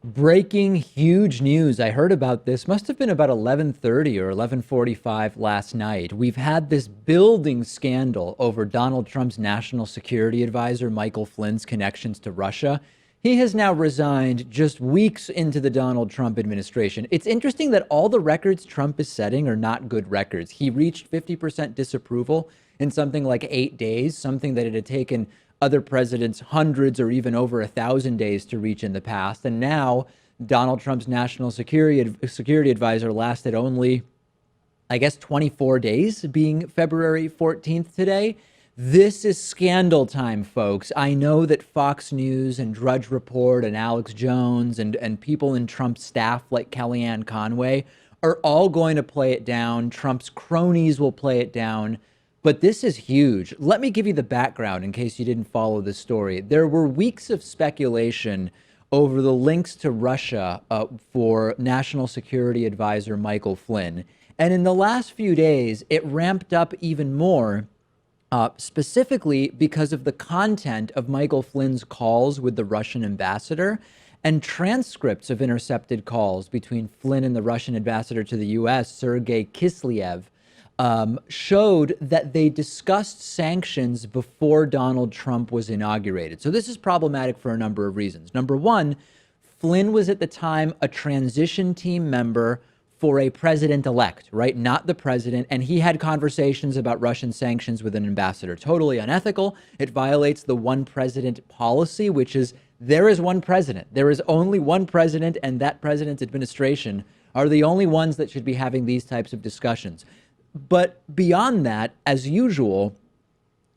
Breaking huge news. I heard about this. Must have been about 11:30 or 11:45 last night. We've had this building scandal over Donald Trump's national security advisor, Michael Flynn's connections to Russia. He has now resigned just weeks into the Donald Trump administration. It's interesting that all the records Trump is setting are not good records. He reached 50% disapproval in something like 8 days, something that it had taken other presidents hundreds or even over 1,000 days to reach in the past. And now Donald Trump's national security advisor lasted only, I guess, 24 days, being February 14th today. This is scandal time, folks. I know that Fox News and Drudge Report and Alex Jones and people in Trump's staff like Kellyanne Conway are all going to play it down. Trump's cronies will play it down. But this is huge. Let me give you the background in case you didn't follow this story. There were weeks of speculation over the links to Russia for National Security Advisor Michael Flynn. And in the last few days, it ramped up even more, specifically because of the content of Michael Flynn's calls with the Russian ambassador and transcripts of intercepted calls between Flynn and the Russian ambassador to the U.S., Sergey Kislyev, showed that they discussed sanctions before Donald Trump was inaugurated. So this is problematic for a number of reasons. Number one, Flynn was at the time a transition team member for a president-elect, right? Not the president. And he had conversations about Russian sanctions with an ambassador. Totally unethical. It violates the one president policy, which is there is one president. There is only one president, and that president's administration are the only ones that should be having these types of discussions. But beyond that, as usual,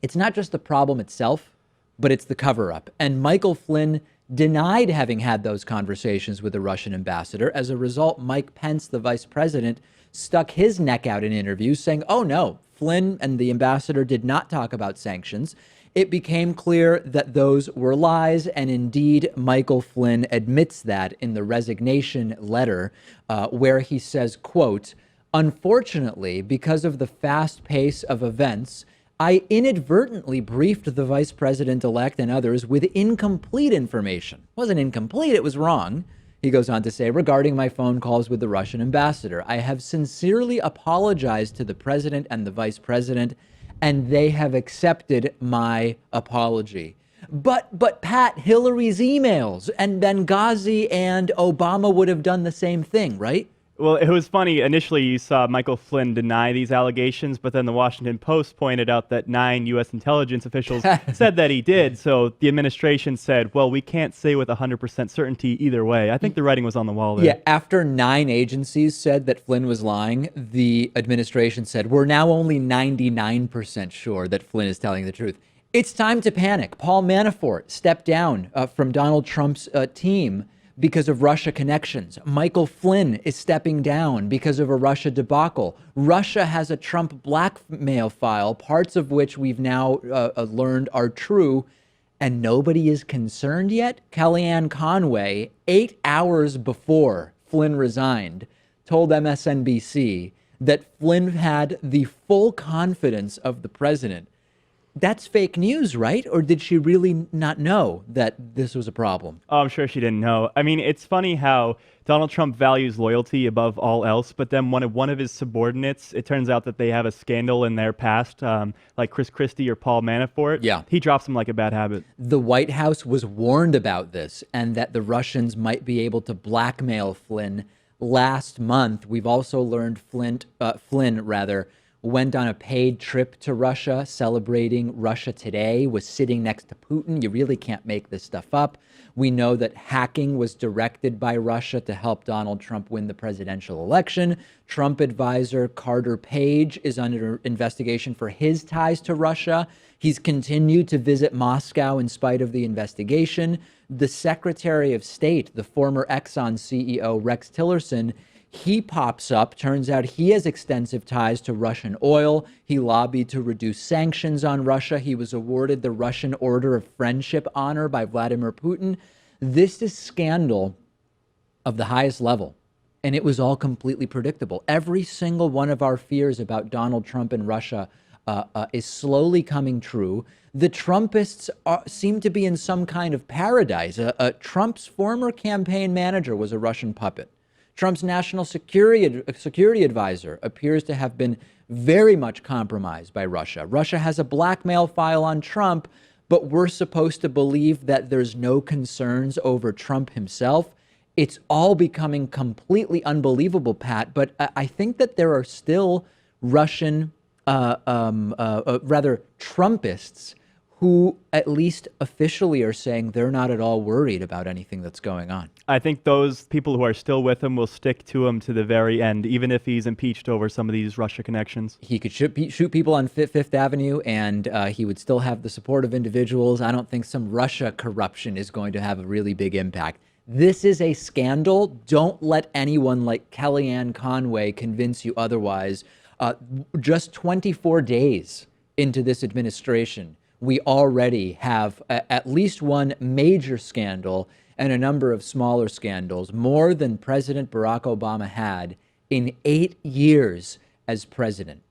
it's not just the problem itself, but it's the cover-up. And Michael Flynn denied having had those conversations with the Russian ambassador. As a result, Mike Pence, the vice president, stuck his neck out in interviews saying, oh, no, Flynn and the ambassador did not talk about sanctions. It became clear that those were lies. And indeed, Michael Flynn admits that in the resignation letter, where he says, quote, unfortunately, because of the fast pace of events, I inadvertently briefed the vice president-elect and others with incomplete information. It wasn't incomplete, it was wrong. He goes on to say, regarding my phone calls with the Russian ambassador, I have sincerely apologized to the president and the vice president, and they have accepted my apology. But Pat, Hillary's emails and Benghazi and Obama would have done the same thing, right? Well, it was funny. Initially, you saw Michael Flynn deny these allegations, but then the Washington Post pointed out that 9 U.S. intelligence officials said that he did. So the administration said, well, we can't say with 100% certainty either way. I think the writing was on the wall there. Yeah, after 9 agencies said that Flynn was lying, the administration said, we're now only 99% sure that Flynn is telling the truth. It's time to panic. Paul Manafort stepped down from Donald Trump's team because of Russia connections. Michael Flynn is stepping down because of a Russia debacle. Russia has a Trump blackmail file, parts of which we've now learned are true, and nobody is concerned yet. Kellyanne Conway, 8 hours before Flynn resigned, told MSNBC that Flynn had the full confidence of the president. That's fake news, right? Or did she really not know that this was a problem? Oh, I'm sure she didn't know. I mean, it's funny how Donald Trump values loyalty above all else, but then one of his subordinates, it turns out that they have a scandal in their past, like Chris Christie or Paul Manafort. Yeah. He drops them like a bad habit. The White House was warned about this and that the Russians might be able to blackmail Flynn last month. We've also learned Flynn went on a paid trip to Russia, celebrating Russia Today, was sitting next to Putin. You really can't make this stuff up. We know that hacking was directed by Russia to help Donald Trump win the presidential election. Trump advisor Carter Page is under investigation for his ties to Russia. He's continued to visit Moscow in spite of the investigation. The Secretary of State, the former Exxon CEO Rex Tillerson, he pops up. Turns out he has extensive ties to Russian oil. He lobbied to reduce sanctions on Russia. He was awarded the Russian Order of Friendship honor by Vladimir Putin. This is scandal of the highest level. And it was all completely predictable. Every single one of our fears about Donald Trump and Russia is slowly coming true. The Trumpists seem to be in some kind of paradise. Trump's former campaign manager was a Russian puppet. Trump's national security advisor appears to have been very much compromised by Russia. Russia has a blackmail file on Trump, but we're supposed to believe that there's no concerns over Trump himself. It's all becoming completely unbelievable, Pat. But I think that there are still Russian, rather Trumpists, who at least officially are saying they're not at all worried about anything that's going on. I think those people who are still with him will stick to him to the very end, even if he's impeached over some of these Russia connections. He could shoot people on Fifth Avenue, and he would still have the support of individuals. I don't think some Russia corruption is going to have a really big impact. This is a scandal. Don't let anyone like Kellyanne Conway convince you otherwise. Just 24 days into this administration, we already have at least one major scandal and a number of smaller scandals, more than President Barack Obama had in 8 years as president.